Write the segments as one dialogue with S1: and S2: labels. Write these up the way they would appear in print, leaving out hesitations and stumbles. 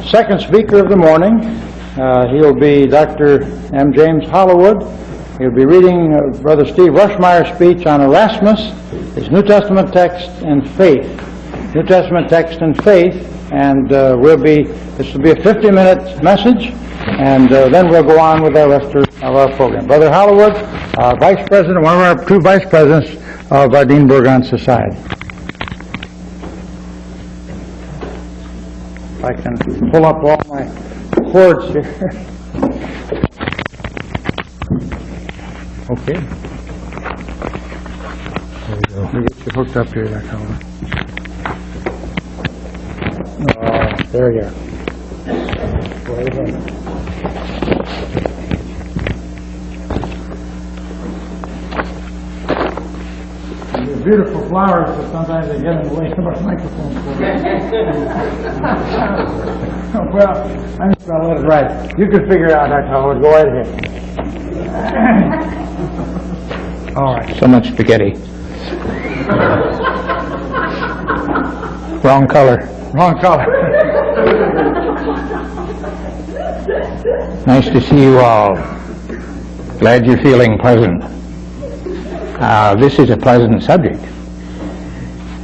S1: Second speaker of the morning, he'll be Dr. M. James Hollowood. He'll be reading Brother Steve Rushmeier's speech on Erasmus, his New Testament text and faith. New Testament text and faith, and this will be a 50-minute message, and then we'll go on with the rest of our program. Brother Hollowood, Vice President, one of our two Vice Presidents of our Dean Burgon Society. If I can pull up all my cords here. Okay. There we go. Let me get you hooked up here, Dr. Hollowood. There you are. They're beautiful flowers, but sometimes they get in the way of our microphone. Well, I'm just going to let it ride. You can figure it out, Dr. Howard. Go right ahead. All right.
S2: So much spaghetti. Wrong color.
S1: Wrong color.
S2: Nice to see you all. Glad you're feeling pleasant. This is a pleasant subject.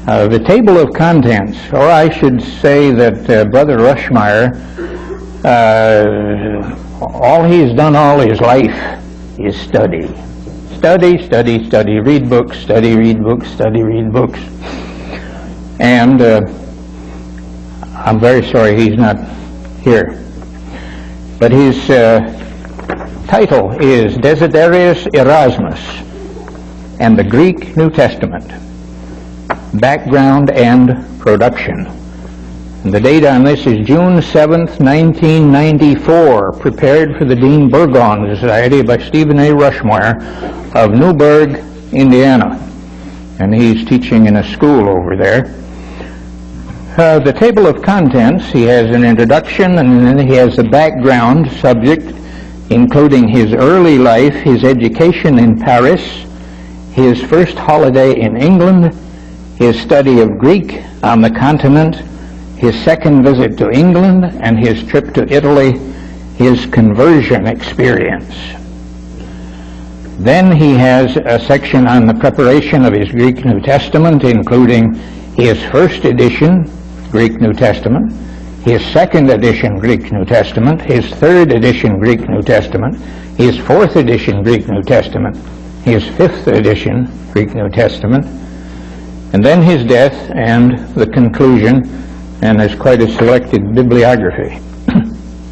S2: The table of contents, or I should say that Brother Rushmeier, all he's done all his life is study. Study, study, study, read books, study, read books, study, read books. And I'm very sorry he's not here. But his title is Desiderius Erasmus and the Greek New Testament, Background and Production. And the date on this is June 7th, 1994, prepared for the Dean Burgon Society by Stephen A. Rushmeier of Newburgh, Indiana. And he's teaching in a school over there. The table of contents, he has an introduction, and then he has the background subject, including his early life, his education in Paris, his first holiday in England, his study of Greek on the continent, his second visit to England, and his trip to Italy, his conversion experience. Then he has a section on the preparation of his Greek New Testament, including his first edition, Greek New Testament, his second edition Greek New Testament, his third edition Greek New Testament, his fourth edition Greek New Testament, his fifth edition Greek New Testament, and then his death and the conclusion, and there's quite a selected bibliography.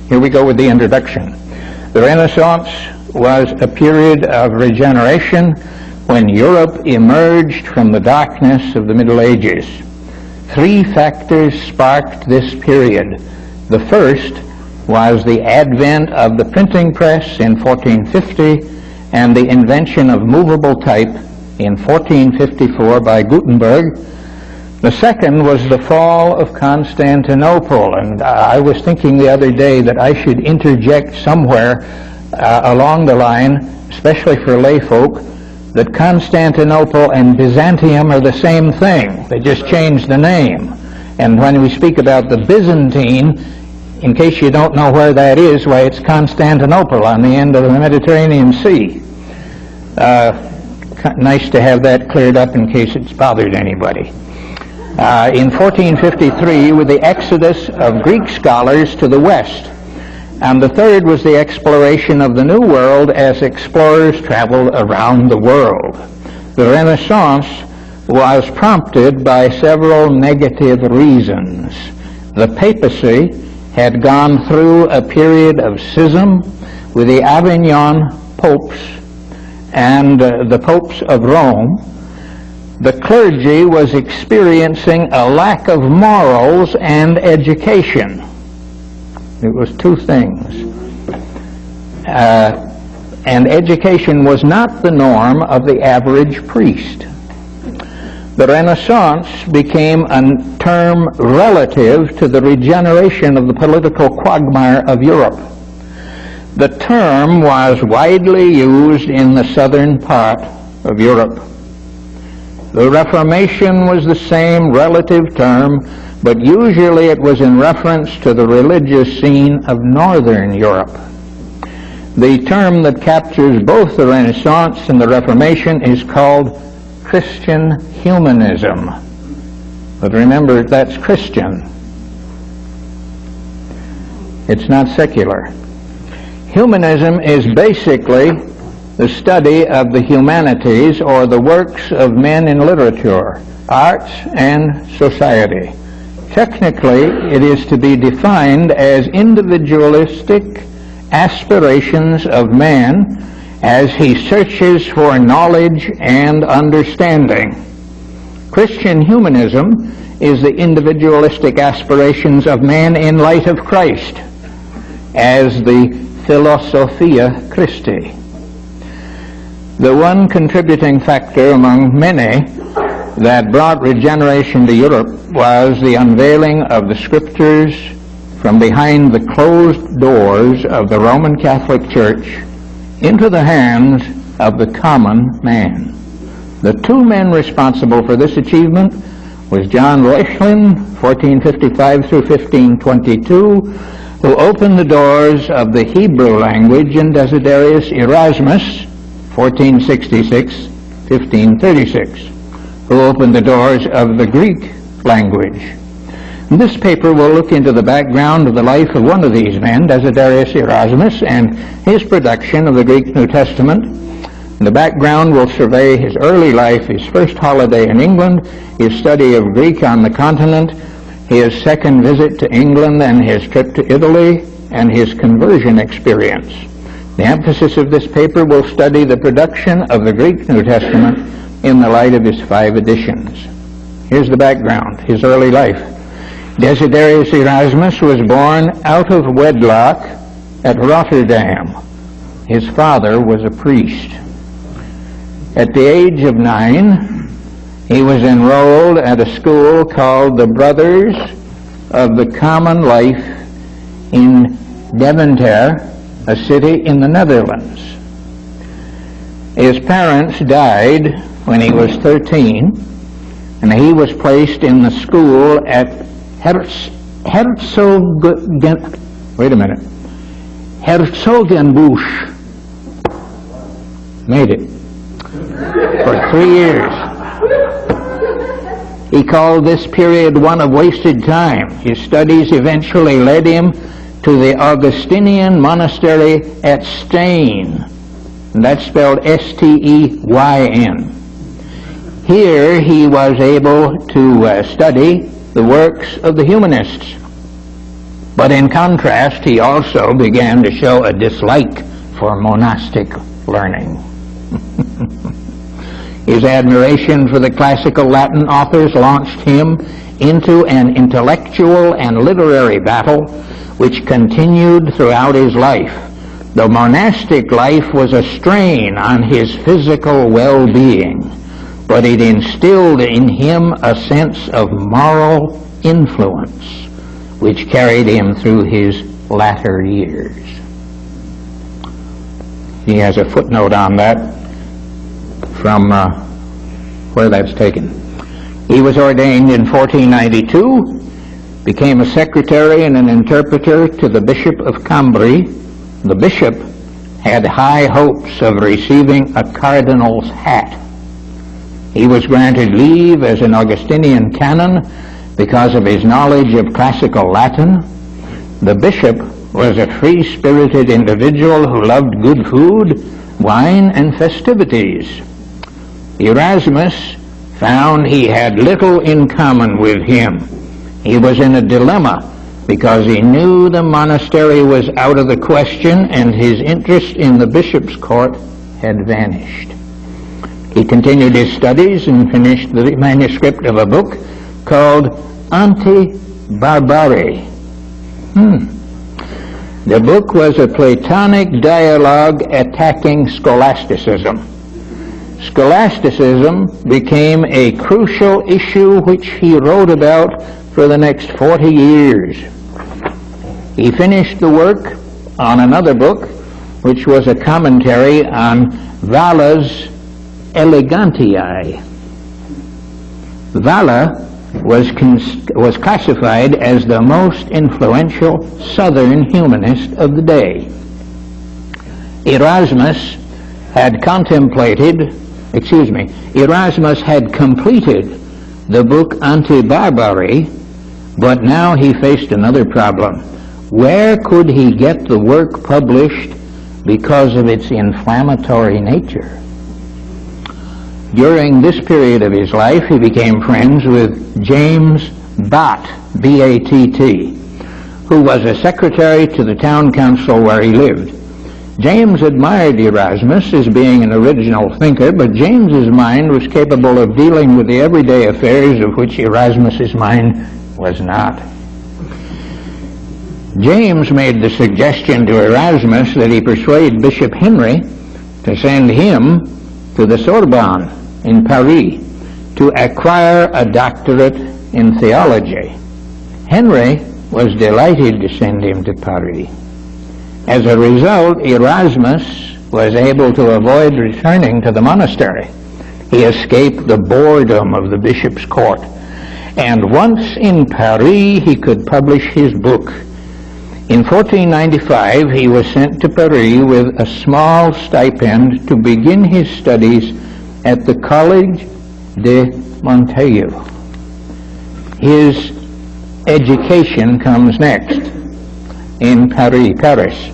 S2: Here we go with the introduction. The Renaissance was a period of regeneration when Europe emerged from the darkness of the Middle Ages. Three factors sparked this period. The first was the advent of the printing press in 1450 and the invention of movable type in 1454 by Gutenberg. The second was the fall of Constantinople, and I was thinking the other day that I should interject somewhere along the line, especially for lay folk, that Constantinople and Byzantium are the same thing. They just changed the name. And when we speak about the Byzantine, in case you don't know where that is, why, it's Constantinople on the end of the Mediterranean Sea. Nice to have that cleared up in case it's bothered anybody. In 1453, with the exodus of Greek scholars to the west. And the third was the exploration of the New World as explorers traveled around the world. The Renaissance was prompted by several negative reasons. The papacy had gone through a period of schism with the Avignon popes and the popes of Rome. The clergy was experiencing a lack of morals and education. It was two things. And education was not the norm of the average priest. The Renaissance became a term relative to the regeneration of the political quagmire of Europe. The term was widely used in the southern part of Europe. The Reformation was the same relative term, but usually it was in reference to the religious scene of Northern Europe. The term that captures both the Renaissance and the Reformation is called Christian humanism. But remember, that's Christian. It's not secular. Humanism is basically the study of the humanities, or the works of men in literature, arts, and society. Technically, it is to be defined as individualistic aspirations of man as he searches for knowledge and understanding. Christian humanism is the individualistic aspirations of man in light of Christ, as the Philosophia Christi. The one contributing factor among many that brought regeneration to Europe was the unveiling of the Scriptures from behind the closed doors of the Roman Catholic Church into the hands of the common man. The two men responsible for this achievement was John Reuchlin, 1455 through 1522, who opened the doors of the Hebrew language, and Desiderius Erasmus, 1466, 1536, who opened the doors of the Greek language. And this paper will look into the background of the life of one of these men, Desiderius Erasmus, and his production of the Greek New Testament. And the background will survey his early life, his first holiday in England, his study of Greek on the continent, his second visit to England and his trip to Italy, and his conversion experience. The emphasis of this paper will study the production of the Greek New Testament in the light of his 5 editions. Here's the background, his early life. Desiderius Erasmus was born out of wedlock at Rotterdam. His father was a priest. At the age of 9, he was enrolled at a school called the Brothers of the Common Life in Deventer, a city in the Netherlands. His parents died when he was 13, and he was placed in the school at Herzogenbusch. Made it. For 3 years. He called this period one of wasted time. His studies eventually led him to the Augustinian monastery at Stein. And that's spelled S-T-E-Y-N. Here he was able to study the works of the humanists. But in contrast, he also began to show a dislike for monastic learning. His admiration for the classical Latin authors launched him into an intellectual and literary battle which continued throughout his life. The monastic life was a strain on his physical well-being, but it instilled in him a sense of moral influence, which carried him through his latter years. He has a footnote on that from where that's taken. He was ordained in 1492, became a secretary and an interpreter to the Bishop of Cambrai. The bishop had high hopes of receiving a cardinal's hat. He was granted leave as an Augustinian canon because of his knowledge of classical Latin. The bishop was a free-spirited individual who loved good food, wine, and festivities. Erasmus found he had little in common with him. He was in a dilemma because he knew the monastery was out of the question and his interest in the bishop's court had vanished. He continued his studies and finished the manuscript of a book called Anti-Barbari. The book was a Platonic dialogue attacking scholasticism. Scholasticism became a crucial issue which he wrote about for the next 40 years. He finished the work on another book, which was a commentary on Vala's Elegantiae. Valla was classified as the most influential Southern humanist of the day. Erasmus had completed the book Anti-Barbary, but now he faced another problem. Where could he get the work published because of its inflammatory nature? During this period of his life, he became friends with James Batt, B-A-T-T, who was a secretary to the town council where he lived. James admired Erasmus as being an original thinker, but James's mind was capable of dealing with the everyday affairs of which Erasmus's mind was not. James made the suggestion to Erasmus that he persuade Bishop Henry to send him to the Sorbonne in Paris to acquire a doctorate in theology. Henry was delighted to send him to Paris. As a result, Erasmus was able to avoid returning to the monastery. He escaped the boredom of the bishop's court, and once in Paris he could publish his book. In 1495 he was sent to Paris with a small stipend to begin his studies at the Collège de Montaigu. His education comes next in Paris.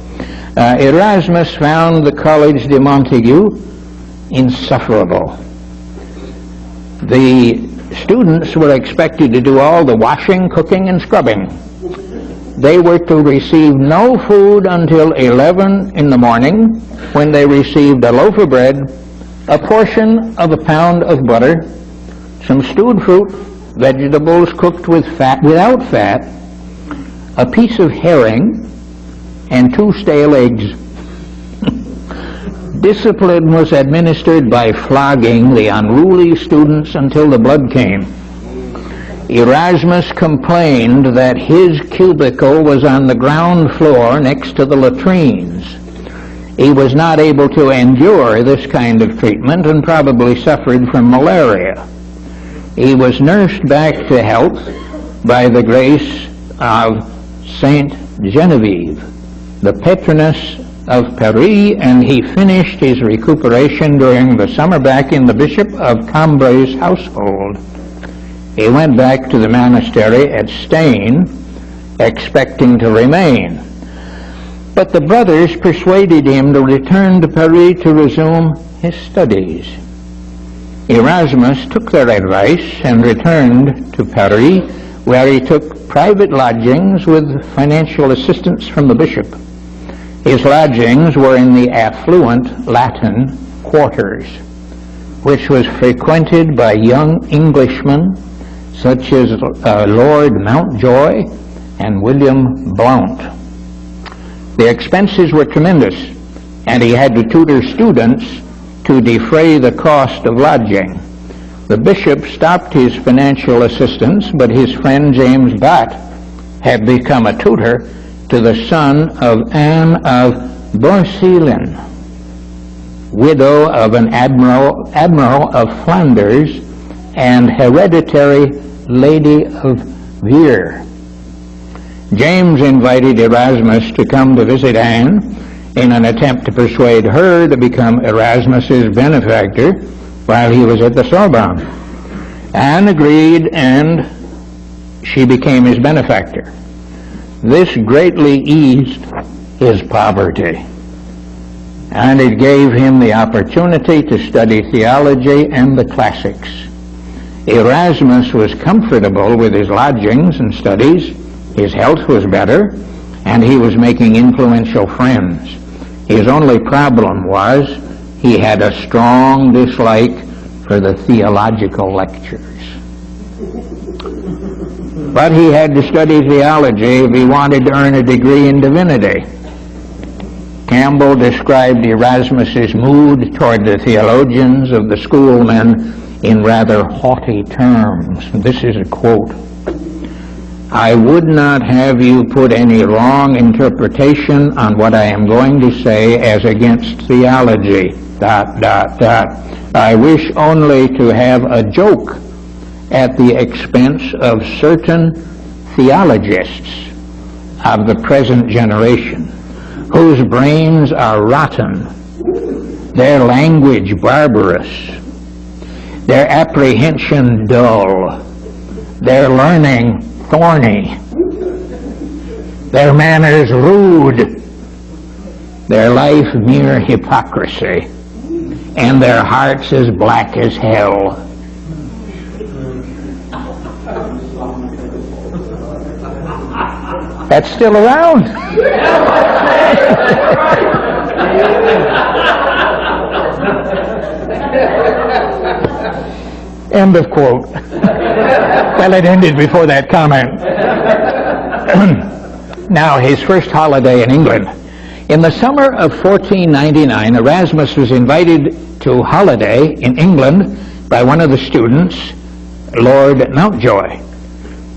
S2: Erasmus found the Collège de Montaigu insufferable. The students were expected to do all the washing, cooking, and scrubbing. They were to receive no food until 11 in the morning, when they received a loaf of bread, a portion of a pound of butter, some stewed fruit, vegetables cooked without fat, a piece of herring, and 2 stale eggs. Discipline was administered by flogging the unruly students until the blood came. Erasmus complained that his cubicle was on the ground floor next to the latrines. He was not able to endure this kind of treatment and probably suffered from malaria. He was nursed back to health by the grace of Saint Genevieve, the patroness of Paris, and he finished his recuperation during the summer back in the Bishop of Cambray's household. He went back to the monastery at Stein, expecting to remain. But the brothers persuaded him to return to Paris to resume his studies. Erasmus took their advice and returned to Paris, where he took private lodgings with financial assistance from the bishop. His lodgings were in the affluent Latin quarters, which was frequented by young Englishmen such as Lord Mountjoy and William Blount. The expenses were tremendous, and he had to tutor students to defray the cost of lodging. The bishop stopped his financial assistance, but his friend James Batt had become a tutor to the son of Anne of Borcelin, widow of an admiral of Flanders and hereditary Lady of Vere. James invited Erasmus to come to visit Anne in an attempt to persuade her to become Erasmus's benefactor while he was at the Sorbonne. Anne agreed, and she became his benefactor. This greatly eased his poverty, and it gave him the opportunity to study theology and the classics. Erasmus was comfortable with his lodgings and studies, his health was better, and he was making influential friends. His only problem was he had a strong dislike for the theological lectures. But he had to study theology if he wanted to earn a degree in divinity. Campbell described Erasmus's mood toward the theologians of the schoolmen in rather haughty terms. This is a quote: "I would not have you put any wrong interpretation on what I am going to say as against theology, ... I wish only to have a joke at the expense of certain theologists of the present generation, whose brains are rotten, their language barbarous, their apprehension dull, their learning thorny, their manners rude, their life mere hypocrisy, and their hearts as black as hell. That's still around. End of quote. Well, it ended before that comment. Now, his first holiday in England. In the summer of 1499, Erasmus was invited to holiday in England by one of the students, Lord Mountjoy.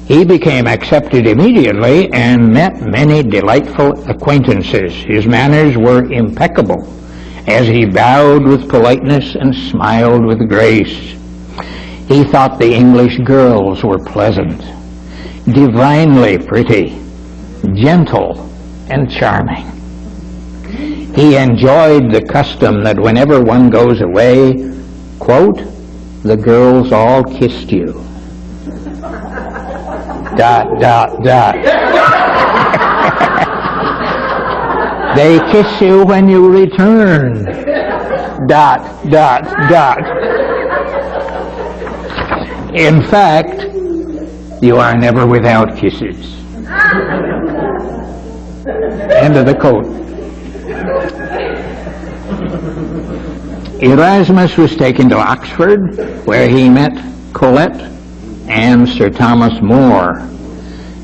S2: He became accepted immediately and met many delightful acquaintances. His manners were impeccable, as he bowed with politeness and smiled with grace. He thought the English girls were pleasant, divinely pretty, gentle, and charming. He enjoyed the custom that whenever one goes away, quote, the girls all kissed you. ... They kiss you when you return. ... In fact, you are never without kisses. End of the quote. Erasmus was taken to Oxford, where he met Colet and Sir Thomas More.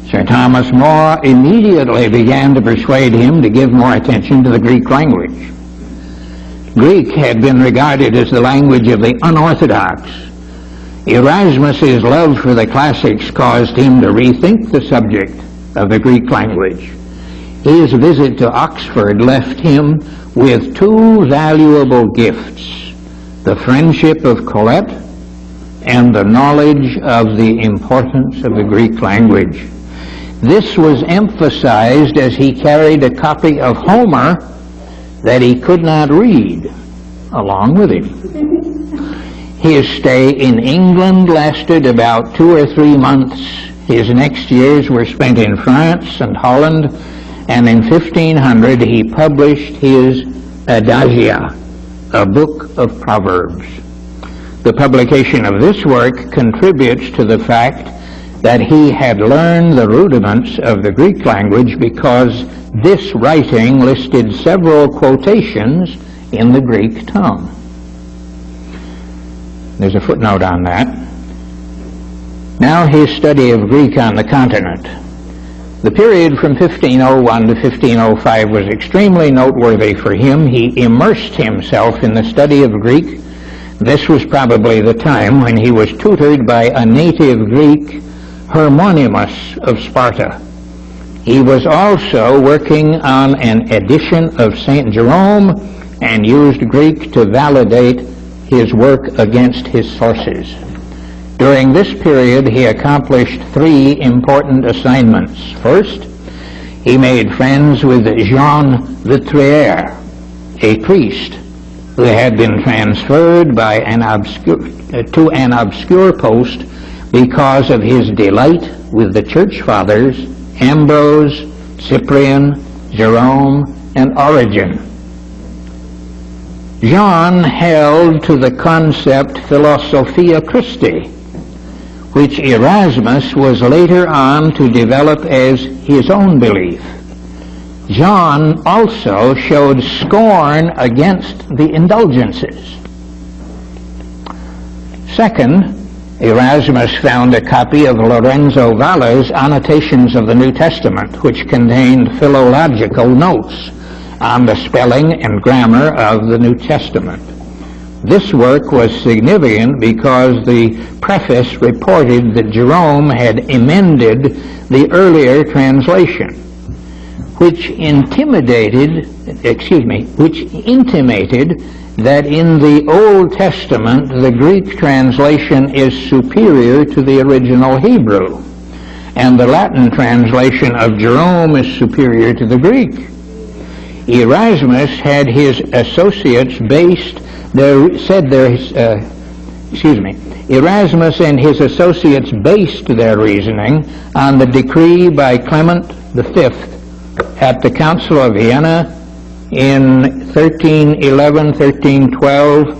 S2: Sir Thomas More immediately began to persuade him to give more attention to the Greek language. Greek had been regarded as the language of the unorthodox. Erasmus's love for the classics caused him to rethink the subject of the Greek language. His visit to Oxford left him with two valuable gifts: the friendship of Colet and the knowledge of the importance of the Greek language. This was emphasized as he carried a copy of Homer that he could not read along with him. His stay in England lasted about 2 or 3 months. His next years were spent in France and Holland, and in 1500 he published his Adagia, a book of proverbs. The publication of this work contributes to the fact that he had learned the rudiments of the Greek language, because this writing listed several quotations in the Greek tongue. There's a footnote on that. Now his study of Greek on the continent. The period from 1501 to 1505 was extremely noteworthy for him. He immersed himself in the study of Greek. This was probably the time when he was tutored by a native Greek, Hermonymus of Sparta. He was also working on an edition of St. Jerome and used Greek to validate his work against his sources. During this period, he accomplished 3 important assignments. First, he made friends with Jean Vitrier, a priest who had been transferred by to an obscure post because of his delight with the church fathers Ambrose, Cyprian, Jerome, and Origen. Jean held to the concept Philosophia Christi, which Erasmus was later on to develop as his own belief. John also showed scorn against the indulgences. Second, Erasmus found a copy of Lorenzo Valla's Annotations of the New Testament, which contained philological notes on the spelling and grammar of the New Testament. This work was significant because the preface reported that Jerome had amended the earlier translation, which intimated that in the Old Testament the Greek translation is superior to the original Hebrew, and the Latin translation of Jerome is superior to the Greek. Erasmus had his associates Erasmus and his associates based their reasoning on the decree by Clement V at the Council of Vienna in 1311-1312,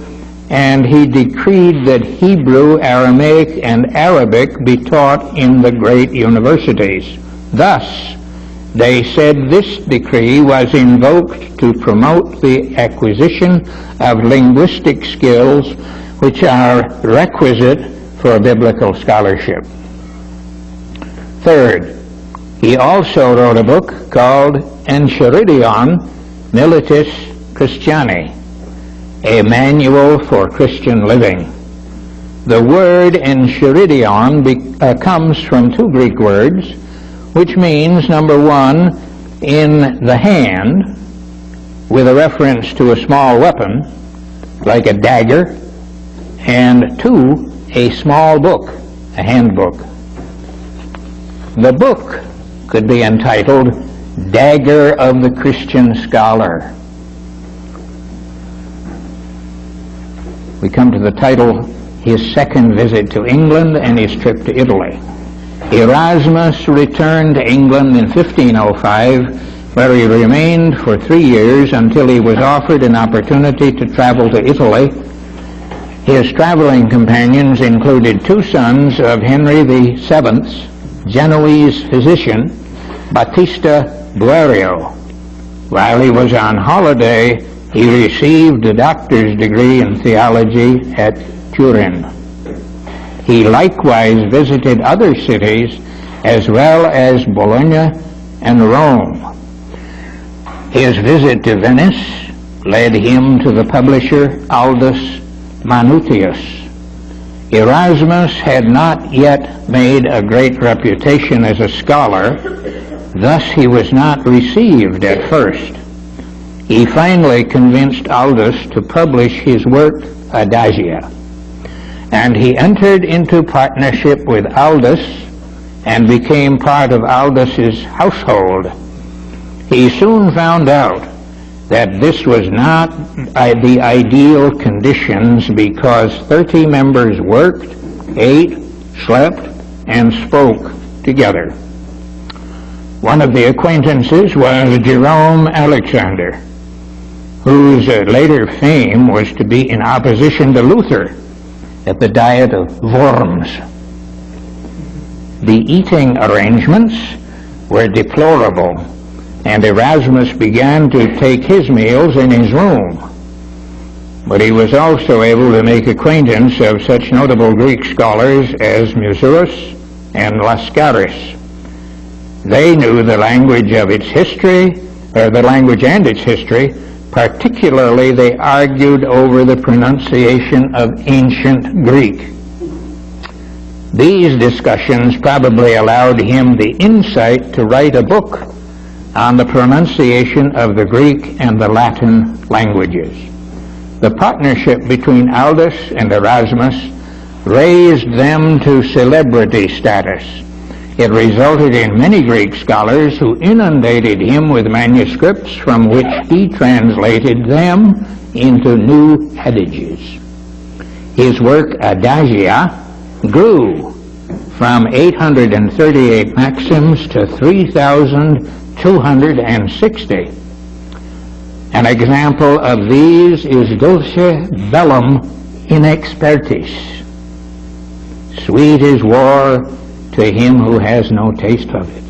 S2: and he decreed that Hebrew, Aramaic, and Arabic be taught in the great universities. Thus, they said this decree was invoked to promote the acquisition of linguistic skills which are requisite for biblical scholarship. Third, he also wrote a book called Enchiridion Militis Christiani, a manual for Christian living. The word Enchiridion comes from two Greek words, which means, number one, in the hand, with a reference to a small weapon, like a dagger, and two, a small book, a handbook. The book could be entitled Dagger of the Christian Scholar. We come to the title, his second visit to England and his trip to Italy. Erasmus returned to England in 1505, where he remained for 3 years until he was offered an opportunity to travel to Italy. His traveling companions included two sons of Henry VII's Genoese physician, Battista Buerio. While he was on holiday, he received a doctor's degree in theology at Turin. He likewise visited other cities as well as Bologna and Rome. His visit to Venice led him to the publisher Aldus Manutius. Erasmus had not yet made a great reputation as a scholar, thus he was not received at first. He finally convinced Aldus to publish his work Adagia, and he entered into partnership with Aldus and became part of Aldus's household. He soon found out that this was not the ideal conditions because 30 members worked, ate, slept, and spoke together. One of the acquaintances was Jerome Alexander, whose later fame was to be in opposition to Luther at the Diet of Worms. The eating arrangements were deplorable, and Erasmus began to take his meals in his room. But he was also able to make acquaintance of such notable Greek scholars as Musurus and Lascaris. They knew the language of its history, or the language and its history. Particularly, they argued over the pronunciation of ancient Greek. These discussions probably allowed him the insight to write a book on the pronunciation of the Greek and the Latin languages. The partnership between Aldus and Erasmus raised them to celebrity status. It resulted in many Greek scholars who inundated him with manuscripts from which he translated them into new adages. His work Adagia grew from 838 maxims to 3,260. An example of these is Dulce Bellum in Expertis. Sweet is war to him who has no taste of it,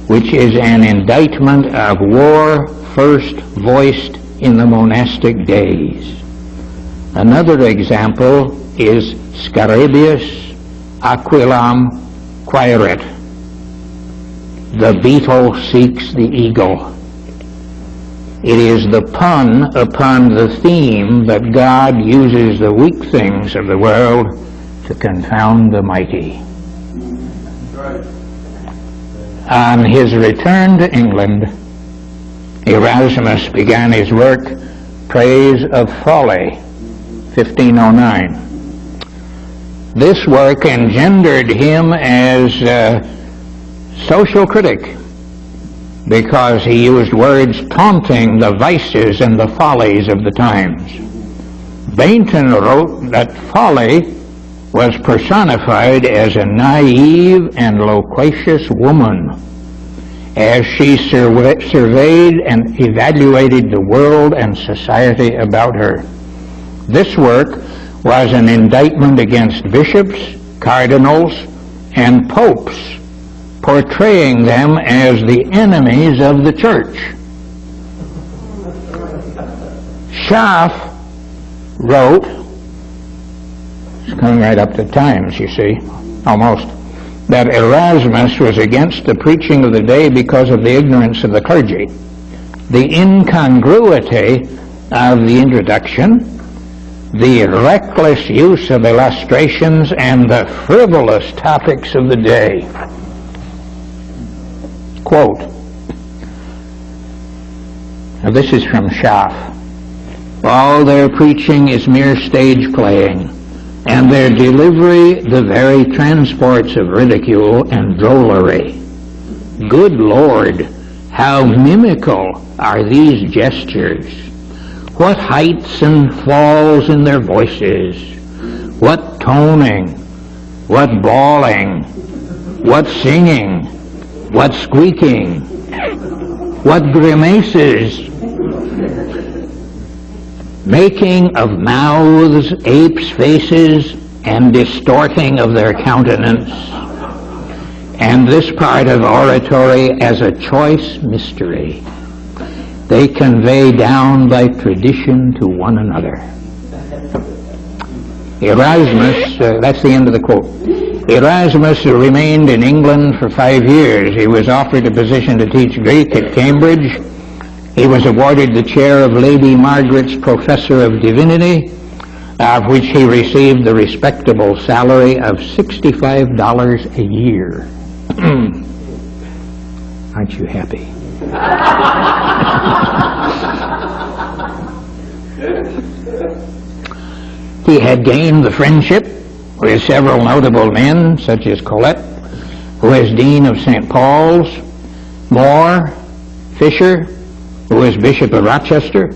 S2: which is an indictment of war first voiced in the monastic days. Another example is Scarabius Aquilam Quaeret. The beetle seeks the eagle. It is the pun upon the theme that God uses the weak things of the world to confound the mighty. On his return to England, Erasmus began his work, Praise of Folly, 1509. This work engendered him as a social critic because he used words taunting the vices and the follies of the times. Bainton wrote that folly was personified as a naive and loquacious woman as she surveyed and evaluated the world and society about her. This work was an indictment against bishops, cardinals, and popes, portraying them as the enemies of the church. Schaff wrote, it's coming right up to times, you see, almost, that Erasmus was against the preaching of the day because of the ignorance of the clergy. The incongruity of the introduction, the reckless use of illustrations, and the frivolous topics of the day. Quote, now this is from Schaff, all their preaching is mere stage playing, and their delivery the very transports of ridicule and drollery. Good Lord, how mimical are these gestures! What heights and falls in their voices! What toning! What bawling! What singing! What squeaking! What grimaces! Making of mouths, apes' faces, and distorting of their countenance. And this part of oratory as a choice mystery. They convey down by tradition to one another. Erasmus, that's the end of the quote. Erasmus remained in England for 5 years. He was offered a position to teach Greek at Cambridge. He was awarded the chair of Lady Margaret's Professor of Divinity, of which he received the respectable salary of $65 a year. Aren't you happy? He had gained the friendship with several notable men, such as Colet, who was Dean of St. Paul's, Moore, Fisher, who was Bishop of Rochester,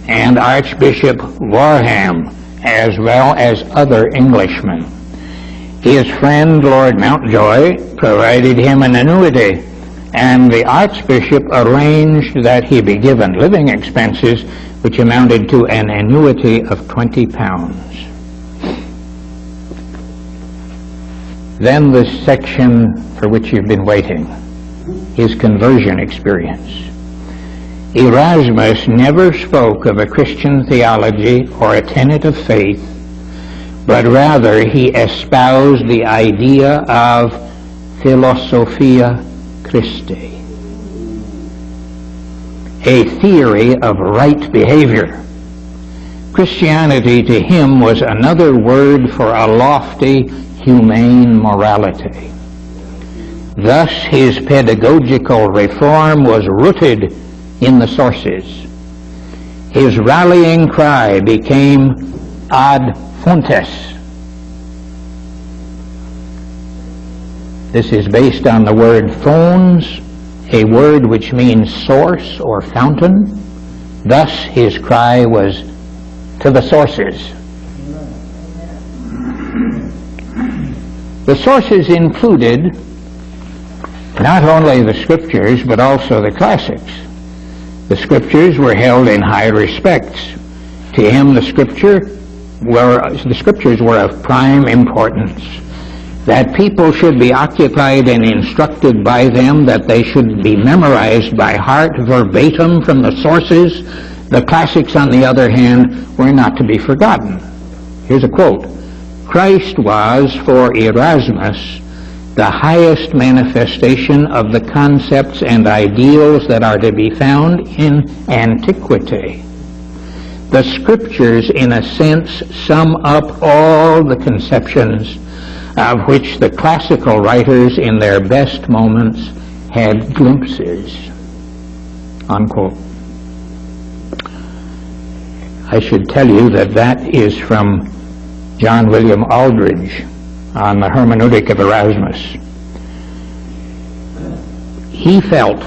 S2: and Archbishop Warham, as well as other Englishmen. His friend Lord Mountjoy provided him an annuity, and the Archbishop arranged that he be given living expenses, which amounted to an annuity of £20. Then the section for which you've been waiting, his conversion experience. Erasmus never spoke of a Christian theology or a tenet of faith, but rather he espoused the idea of Philosophia Christi, a theory of right behavior. Christianity to him was another word for a lofty, humane morality. Thus his pedagogical reform was rooted in the sources. His rallying cry became ad fontes. This is based on the word fons, a word which means source or fountain. Thus his cry was to the sources. The sources included not only the scriptures but also the classics. The scriptures were held in high respect. To him the scriptures were of prime importance, that people should be occupied and instructed by them, that they should be memorized by heart verbatim from the sources. The classics, on the other hand, were not to be forgotten. Here's a quote. Christ was, for Erasmus, the highest manifestation of the concepts and ideals that are to be found in antiquity. The scriptures, in a sense, sum up all the conceptions of which the classical writers in their best moments had glimpses. Unquote. I should tell you that that is from John William Aldridge on the hermeneutic of Erasmus. He felt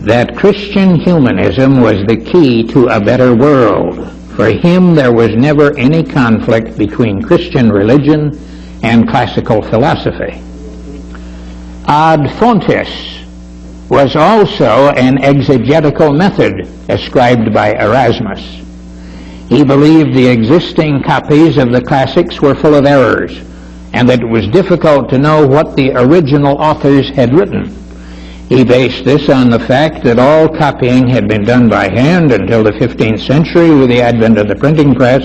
S2: that Christian humanism was the key to a better world. For him, there was never any conflict between Christian religion and classical philosophy. Ad fontes was also an exegetical method ascribed by Erasmus. He believed the existing copies of the classics were full of errors, and that it was difficult to know what the original authors had written. He based this on the fact that all copying had been done by hand until the 15th century with the advent of the printing press.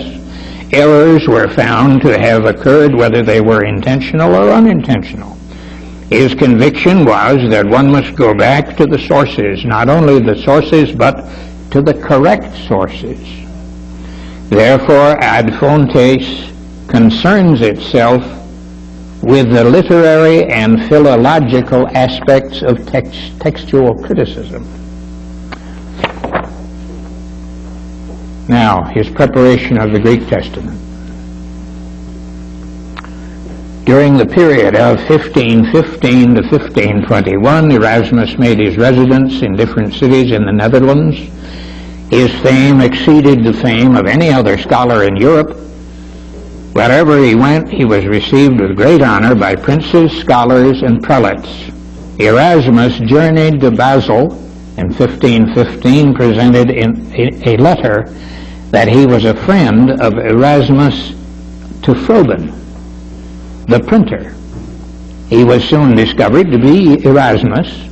S2: Errors were found to have occurred whether they were intentional or unintentional. His conviction was that one must go back to the sources, not only the sources, but to the correct sources. Therefore, ad fontes concerns itself with the literary and philological aspects of textual criticism. Now, his preparation of the Greek Testament. During the period of 1515 to 1521, Erasmus made his residence in different cities in the Netherlands. His fame exceeded the fame of any other scholar in Europe. Wherever he went, he was received with great honor by princes, scholars, and prelates. Erasmus journeyed to Basel in 1515, presented in a letter that he was a friend of Erasmus to Froben, the printer. He was soon discovered to be Erasmus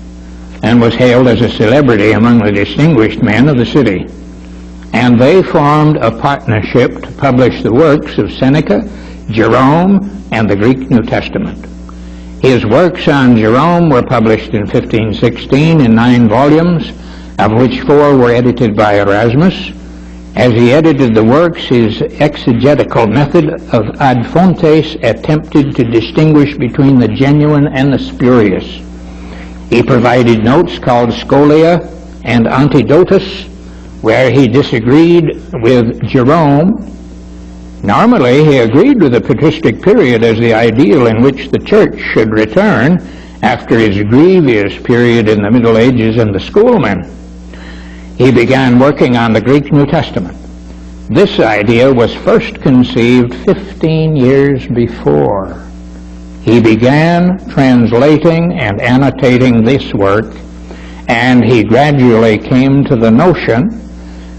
S2: and was hailed as a celebrity among the distinguished men of the city. And they formed a partnership to publish the works of Seneca, Jerome, and the Greek New Testament. His works on Jerome were published in 1516 in 9 volumes, of which 4 were edited by Erasmus. As he edited the works, his exegetical method of ad fontes attempted to distinguish between the genuine and the spurious. He provided notes called scholia and antidotus, where he disagreed with Jerome. Normally, he agreed with the patristic period as the ideal in which the church should return after his grievous period in the Middle Ages and the schoolmen. He began working on the Greek New Testament. This idea was first conceived 15 years before. He began translating and annotating this work, and he gradually came to the notion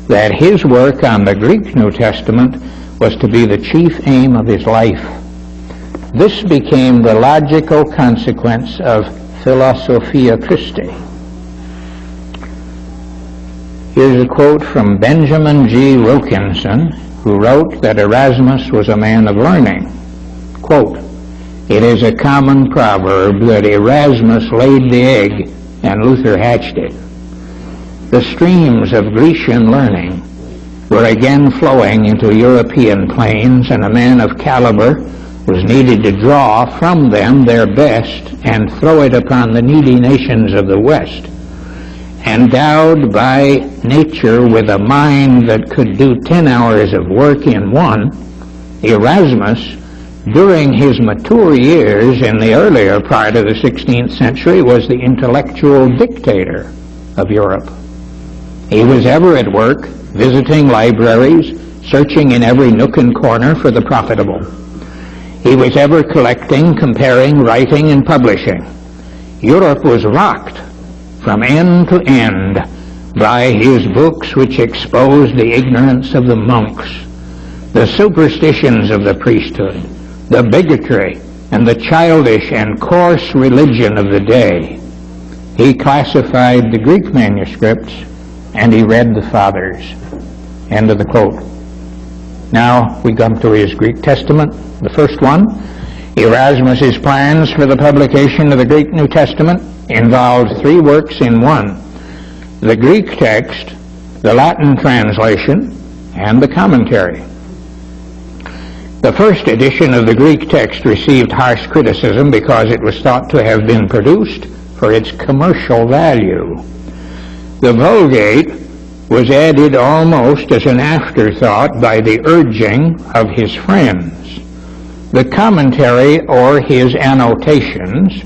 S2: that his work on the Greek New Testament was to be the chief aim of his life. This became the logical consequence of Philosophia Christi. Here's a quote from Benjamin G. Wilkinson, who wrote that Erasmus was a man of learning. Quote, "It is a common proverb that Erasmus laid the egg and Luther hatched it." The streams of Grecian learning were again flowing into European plains, and a man of caliber was needed to draw from them their best and throw it upon the needy nations of the West. Endowed by nature with a mind that could do 10 hours of work in one, Erasmus, during his mature years in the earlier part of the 16th century, was the intellectual dictator of Europe. He was ever at work, visiting libraries, searching in every nook and corner for the profitable. He was ever collecting, comparing, writing, and publishing. Europe was rocked from end to end by his books, which exposed the ignorance of the monks, the superstitions of the priesthood, the bigotry, and the childish and coarse religion of the day. He classified the Greek manuscripts, and he read the Fathers. End of the quote. Now we come to his Greek Testament, the first one. Erasmus's plans for the publication of the Greek New Testament involved 3 works in one: the Greek text, the Latin translation, and the commentary. The first edition of the Greek text received harsh criticism because it was thought to have been produced for its commercial value. The Vulgate was added almost as an afterthought by the urging of his friends. The commentary or his annotations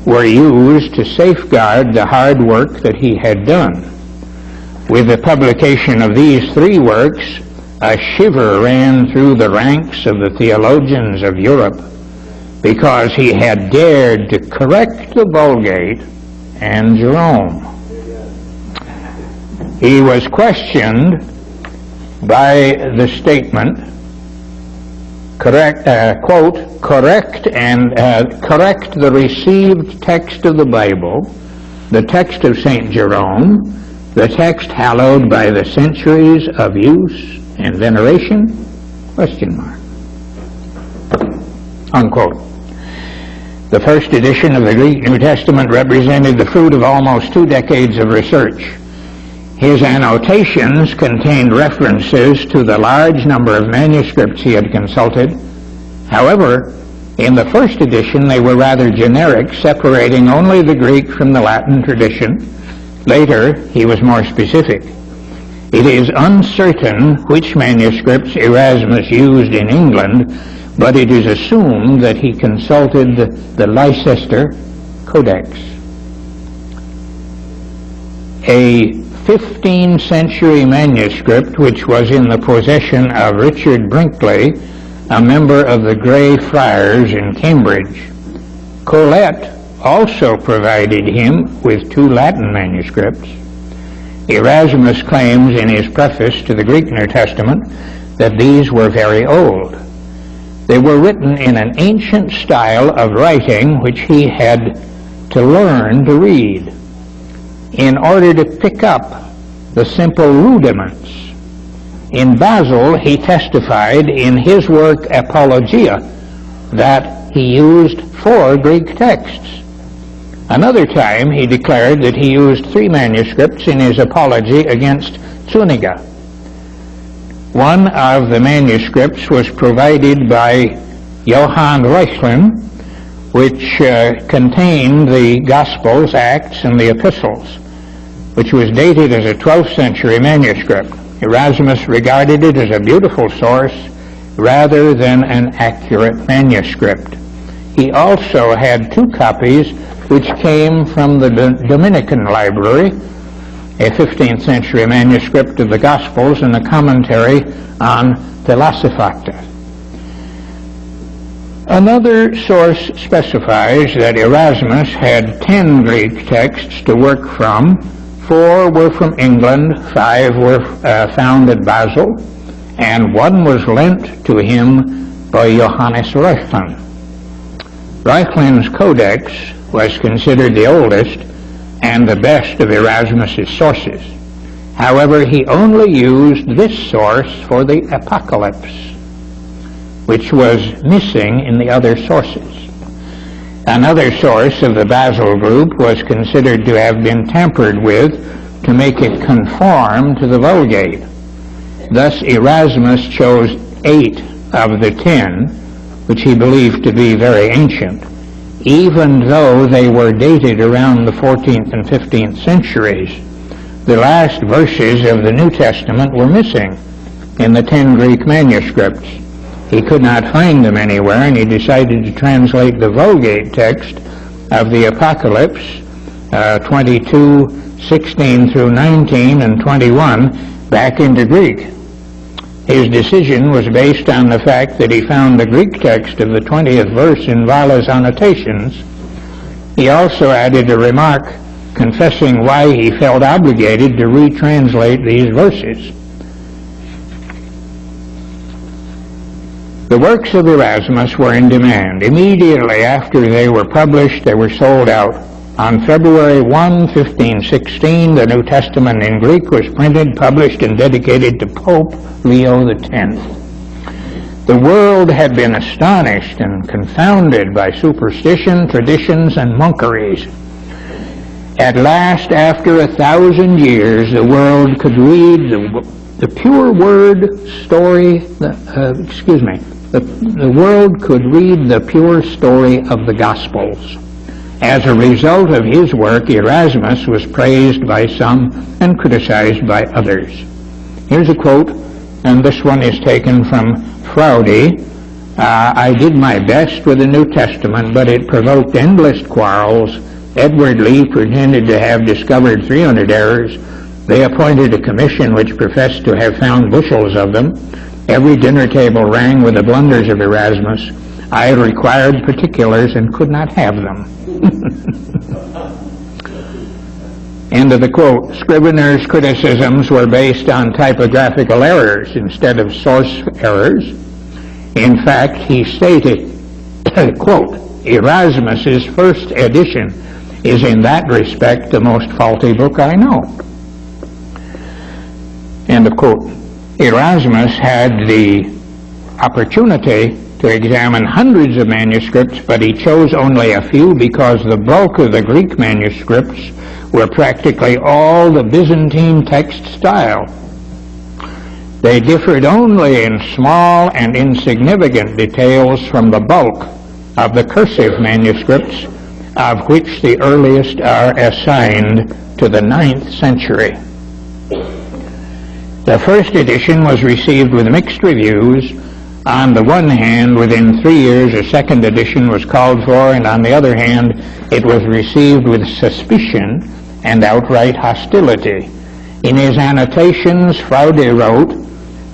S2: were used to safeguard the hard work that he had done. With the publication of these three works, a shiver ran through the ranks of the theologians of Europe, because he had dared to correct the Vulgate and Jerome. He was questioned by the statement, correct the received text of the Bible, the text of St. Jerome, the text hallowed by the centuries of use and veneration, unquote. The first edition of the Greek New Testament represented the fruit of almost 2 decades of research. His annotations contained references to the large number of manuscripts he had consulted. However, in the first edition they were rather generic, separating only the Greek from the Latin tradition. Later, he was more specific. It is uncertain which manuscripts Erasmus used in England, but it is assumed that he consulted the Leicester Codex. A 15th century manuscript which was in the possession of Richard Brinkley, a member of the Grey Friars in Cambridge. Colet also provided him with 2 Latin manuscripts. Erasmus claims in his preface to the Greek New Testament that these were very old. They were written in an ancient style of writing which he had to learn to read in order to pick up the simple rudiments. In Basel, he testified in his work Apologia that he used 4 Greek texts. Another time, he declared that he used 3 manuscripts in his apology against Zuniga. One of the manuscripts was provided by Johann Reuchlin, which contained the Gospels, Acts, and the Epistles, which was dated as a 12th century manuscript. Erasmus regarded it as a beautiful source rather than an accurate manuscript. He also had 2 copies which came from the Dominican library, a 15th century manuscript of the Gospels and a commentary on Philosophacta. Another source specifies that Erasmus had 10 Greek texts to work from. 4 were from England, 5 were found at Basel, and 1 was lent to him by Johannes Reuchlin. Reuchlin's Codex was considered the oldest and the best of Erasmus's sources. However, he only used this source for the Apocalypse, which was missing in the other sources. Another source of the Basel group was considered to have been tampered with to make it conform to the Vulgate. Thus, Erasmus chose 8 of the 10, which he believed to be very ancient, even though they were dated around the 14th and 15th centuries. The last verses of the New Testament were missing in the 10 Greek manuscripts. He could not find them anywhere, and he decided to translate the Vulgate text of the Apocalypse, 22:16 through 19 and 21, back into Greek. His decision was based on the fact that he found the Greek text of the 20th verse in Vala's annotations. He also added a remark confessing why he felt obligated to retranslate these verses. The works of Erasmus were in demand. Immediately after they were published, they were sold out. On February 1, 1516, the New Testament in Greek was printed, published, and dedicated to Pope Leo X. The world had been astonished and confounded by superstition, traditions, and monkeries. At last, after 1,000 years, the world could read the pure word story, the world could read the pure story of the Gospels As a result of his work, Erasmus was praised by some and criticized by others. Here's a quote, and this one is taken from Froude. I did my best with the New Testament, but it provoked endless quarrels. Edward Lee pretended to have discovered 300 errors. They appointed a commission which professed to have found bushels of them. Every dinner table rang with the blunders of Erasmus. I required particulars and could not have them. End of the quote. Scrivener's criticisms were based on typographical errors instead of source errors. In fact, he stated, quote, Erasmus's first edition is in that respect the most faulty book I know. End of quote. Erasmus had the opportunity to examine hundreds of manuscripts, but he chose only a few because the bulk of the Greek manuscripts were practically all the Byzantine text style. They differed only in small and insignificant details from the bulk of the cursive manuscripts, of which the earliest are assigned to the 9th century. The first edition was received with mixed reviews. On the one hand, within 3 years, a second edition was called for, and on the other hand, it was received with suspicion and outright hostility. In his annotations, Froude wrote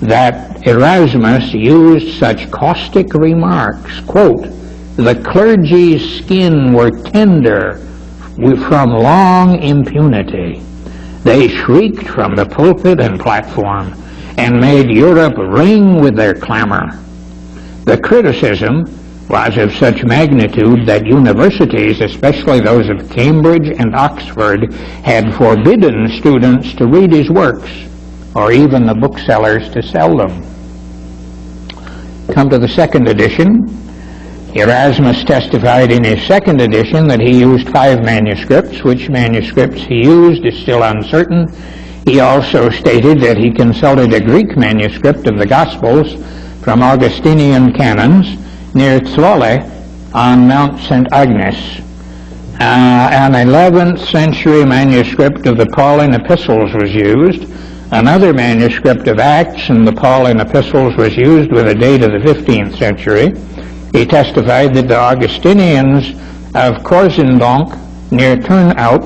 S2: that Erasmus used such caustic remarks, quote, the clergy's skin were tender from long impunity. They shrieked from the pulpit and platform and made Europe ring with their clamor. The criticism was of such magnitude that universities, especially those of Cambridge and Oxford, had forbidden students to read his works, or even the booksellers to sell them. Come to the second edition. Erasmus testified in his second edition that he used 5 manuscripts. Which manuscripts he used is still uncertain. He also stated that he consulted a Greek manuscript of the Gospels from Augustinian canons near Thlole on Mount St. Agnes. An 11th century manuscript of the Pauline epistles was used. Another manuscript of Acts and the Pauline epistles was used with a date of the 15th century. He testified that the Augustinians of Corzendonc near Turnhout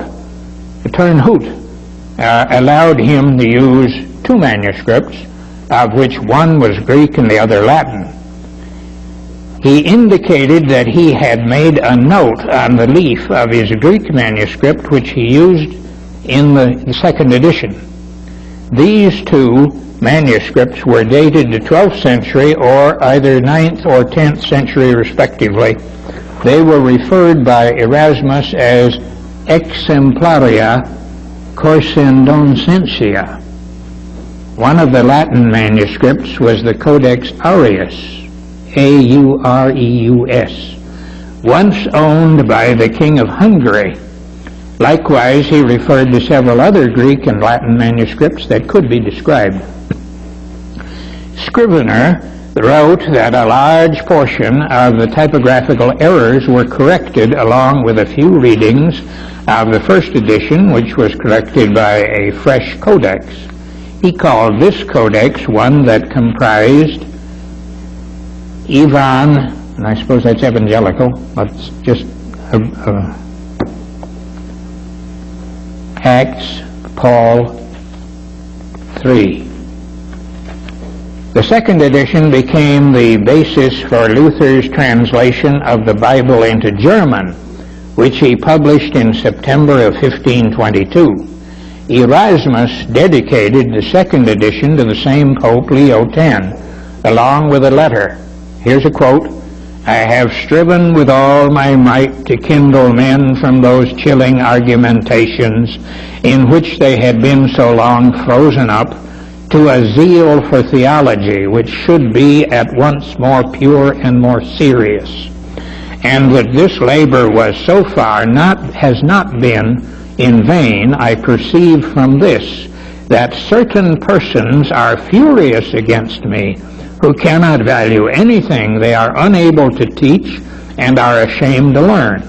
S2: allowed him to use 2 manuscripts, of which one was Greek and the other Latin. He indicated that he had made a note on the leaf of his Greek manuscript, which he used in the second edition. These 2 manuscripts were dated the 12th century or either 9th or 10th century respectively. They were referred by Erasmus as exemplaria Corsendoncensia. One of the Latin manuscripts was the Codex Aureus, A-U-R-E-U-S, once owned by the King of Hungary. Likewise, he referred to several other Greek and Latin manuscripts that could be described. Scrivener wrote that a large portion of the typographical errors were corrected along with a few readings of the first edition, which was corrected by a fresh codex. He called this codex one that comprised and I suppose that's evangelical, but it's just Acts, Paul 3. The second edition became the basis for Luther's translation of the Bible into German, which he published in September of 1522. Erasmus dedicated the second edition to the same Pope, Leo X, along with a letter. Here's a quote, I have striven with all my might to kindle men from those chilling argumentations in which they had been so long frozen up to a zeal for theology which should be at once more pure and more serious, and that this labor was so far has not been in vain. I perceive from this that certain persons are furious against me, who cannot value anything they are unable to teach and are ashamed to learn.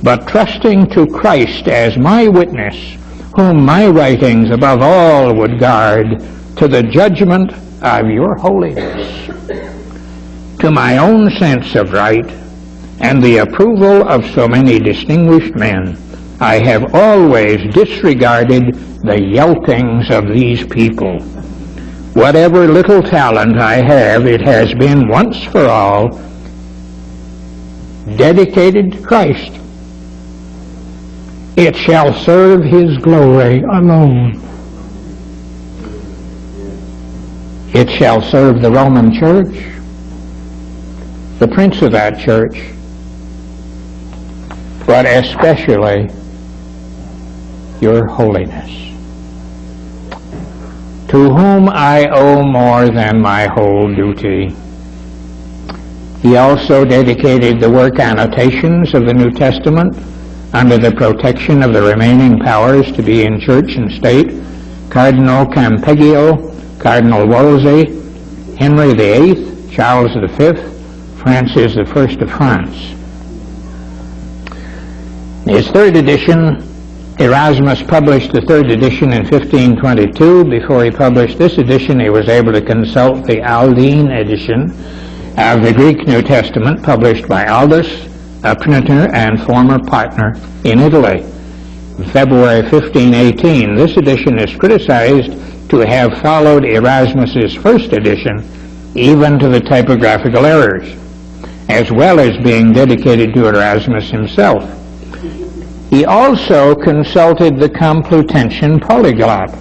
S2: but trusting to Christ as my witness, whom my writings above all would guard, to the judgment of your holiness, to my own sense of right, and the approval of so many distinguished men, I have always disregarded the yelpings of these people. Whatever little talent I have, it has been once for all dedicated to Christ. It shall serve his glory alone. It shall serve the Roman Church, the prince of that church, but especially your holiness, to whom I owe more than my whole duty. He also dedicated the work annotations of the New Testament under the protection of the remaining powers to be in church and state, Cardinal Campeggio, Cardinal Wolsey, Henry VIII, Charles V, Francis I of France. His third edition, Erasmus published the third edition in 1522. Before he published this edition, he was able to consult the Aldine edition of the Greek New Testament published by Aldus, a printer and former partner in Italy. In February 1518, this edition is criticized to have followed Erasmus's first edition, even to the typographical errors, as well as being dedicated to Erasmus himself. He also consulted the Complutensian Polyglot,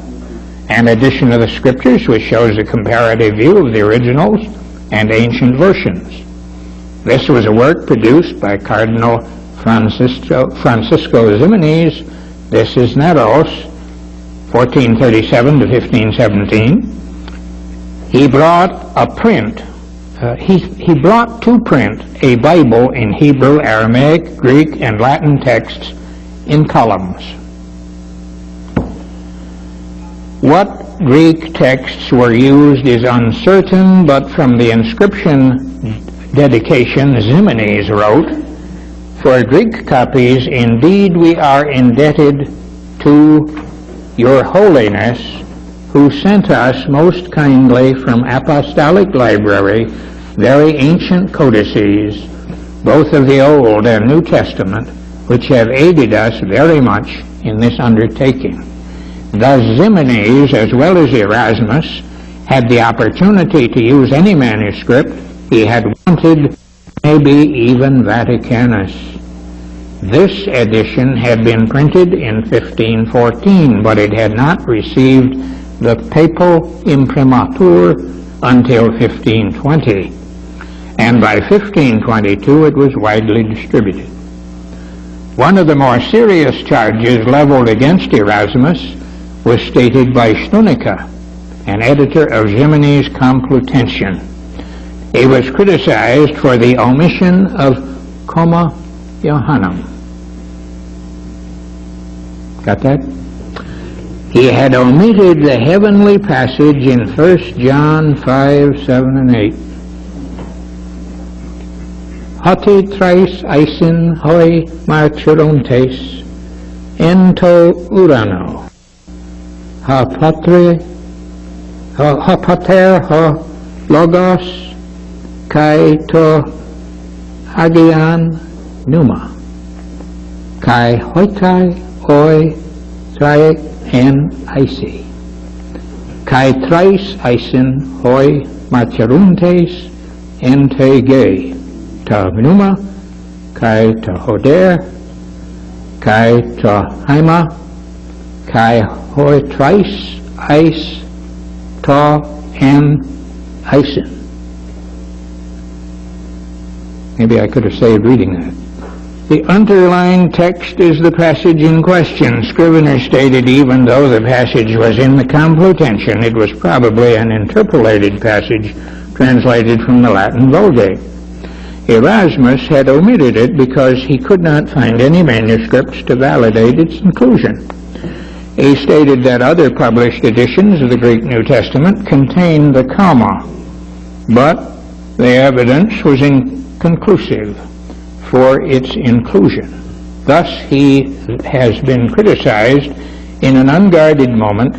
S2: an edition of the Scriptures which shows a comparative view of the originals and ancient versions. This was a work produced by Cardinal Francisco Ximenes de Cisneros, 1437 to 1517. He brought he brought to print a Bible in Hebrew, Aramaic, Greek, and Latin texts in columns. What Greek texts were used is uncertain, but from the inscription dedication Ximenes wrote, "For Greek copies, indeed we are indebted to your holiness, who sent us most kindly from apostolic library very ancient codices, both of the Old and New Testament, which have aided us very much in this undertaking." Thus Ximenes, as well as Erasmus, had the opportunity to use any manuscript he had wanted, maybe even Vaticanus. This edition had been printed in 1514, but it had not received the papal imprimatur until 1520, and by 1522 it was widely distributed. One of the more serious charges leveled against Erasmus was stated by Stunica, an editor of Ximenes' Complutensian. He was criticized for the omission of Comma Johannem. Got that? He had omitted the heavenly passage in 1 John 5, 7, and 8. Hoti thrice eisen hoi martyrontes ento urano. Ha pater ho logos kai to hagian pneuma kai hoitai oi triae en eisi kai thrice eisen hoi martyruntes ente ge ta pneuma kai to hoder kai to haima kai hoi thrice eis ta en eisen. Maybe I could have saved reading that. The underlined text is the passage in question. Scrivener stated even though the passage was in the Complutensian, it was probably an interpolated passage translated from the Latin Vulgate. Erasmus had omitted it because he could not find any manuscripts to validate its inclusion. He stated that other published editions of the Greek New Testament contained the comma, but the evidence was inconclusive for its inclusion. Thus he has been criticized. In an unguarded moment,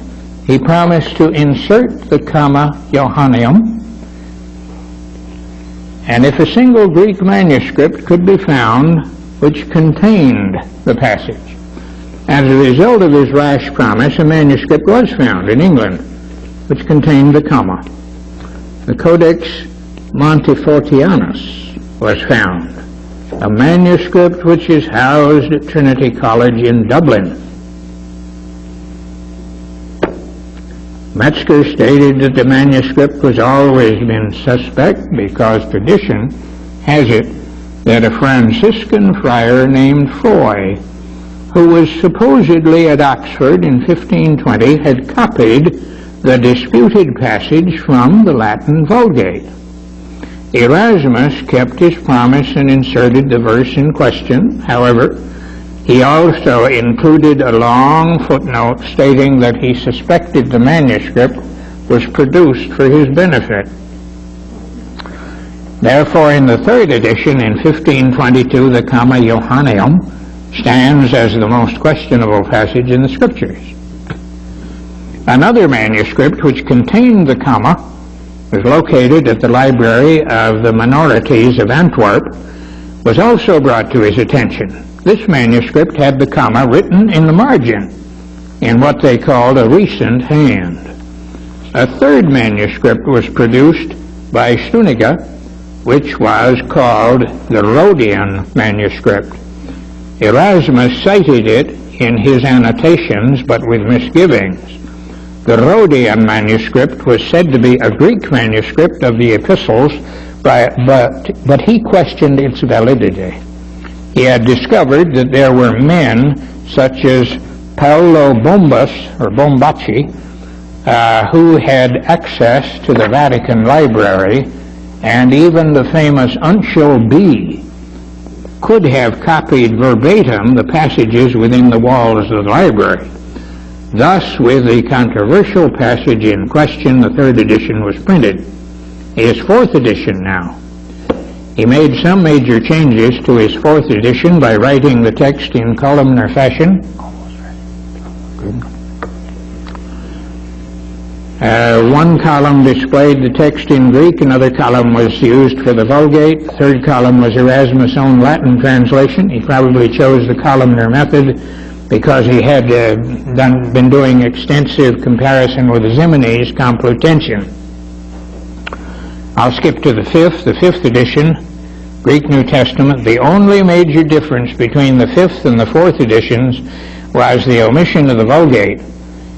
S2: he promised to insert the comma Johanneum, and if a single Greek manuscript could be found which contained the passage. As a result of his rash promise, a manuscript was found in England which contained the comma. The Codex Montefortianus was found, a manuscript which is housed at Trinity College in Dublin. Metzger stated that the manuscript was always been suspect because tradition has it that a Franciscan friar named Foy, who was supposedly at Oxford in 1520, had copied the disputed passage from the Latin Vulgate. Erasmus kept his promise and inserted the verse in question. However, he also included a long footnote stating that he suspected the manuscript was produced for his benefit. Therefore, in the third edition in 1522, the comma Johanneum stands as the most questionable passage in the Scriptures. Another manuscript which contained the comma was located at the library of the minorities of Antwerp, was also brought to his attention. This manuscript had the comma written in the margin in what they called a recent hand. A third manuscript was produced by Stuniga, which was called the Rhodian manuscript. Erasmus cited it in his annotations, but with misgivings. The Rhodian manuscript was said to be a Greek manuscript of the epistles, but he questioned its validity. He had discovered that there were men such as Paolo Bombacci, who had access to the Vatican Library, and even the famous Uncial B could have copied verbatim the passages within the walls of the library. Thus, with the controversial passage in question, the third edition was printed. His fourth edition now. He made some major changes to his fourth edition by writing the text in columnar fashion. One column displayed the text in Greek, another column was used for the Vulgate, the third column was Erasmus' own Latin translation. He probably chose the columnar method because he had been doing extensive comparison with the Ximenes Complutensian. I'll skip to the fifth edition, Greek New Testament. The only major difference between the fifth and the fourth editions was the omission of the Vulgate.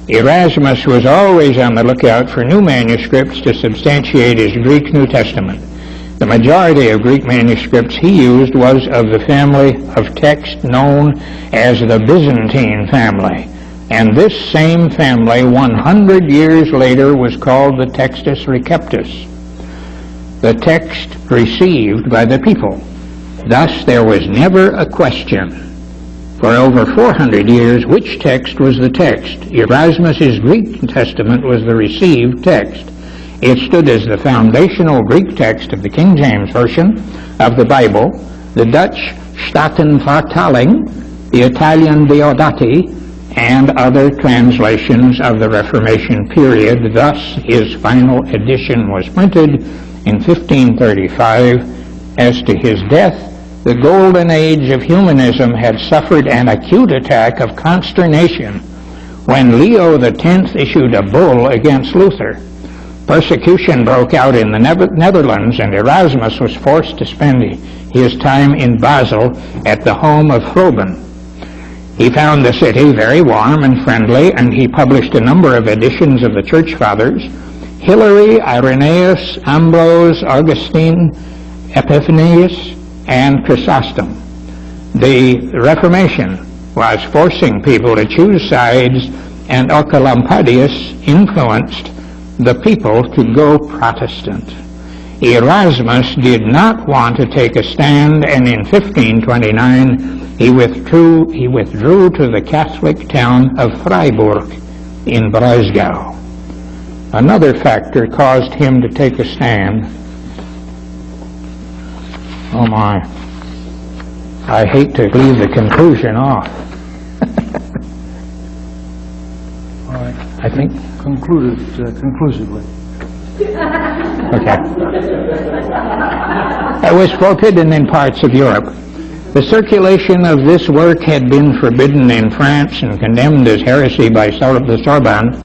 S2: Erasmus was always on the lookout for new manuscripts to substantiate his Greek New Testament. The majority of Greek manuscripts he used was of the family of text known as the Byzantine family, and this same family 100 years later was called the Textus Receptus, the text received by the people. Thus there was never a question for over 400 years which text was the text. Erasmus's Greek Testament was the received text. It stood as the foundational Greek text of the King James Version of the Bible, the Dutch Statenvertaling, the Italian Diodati, and other translations of the Reformation period. Thus, his final edition was printed in 1535. As to his death, the golden age of humanism had suffered an acute attack of consternation when Leo X issued a bull against Luther. Persecution broke out in the Netherlands, and Erasmus was forced to spend his time in Basel at the home of Froben. He found the city very warm and friendly, and he published a number of editions of the Church Fathers: Hilary, Irenaeus, Ambrose, Augustine, Epiphanius, and Chrysostom. The Reformation was forcing people to choose sides, and Oecolampadius influenced the people to go Protestant. Erasmus did not want to take a stand, and in 1529 he withdrew to the Catholic town of Freiburg in Breisgau. Another factor caused him to take a stand. Oh my. I hate to leave the conclusion off.
S1: All right.
S2: I think.
S1: Concluded conclusively.
S2: Okay. It was forbidden in parts of Europe. The circulation of this work had been forbidden in France and condemned as heresy by the Sorbonne.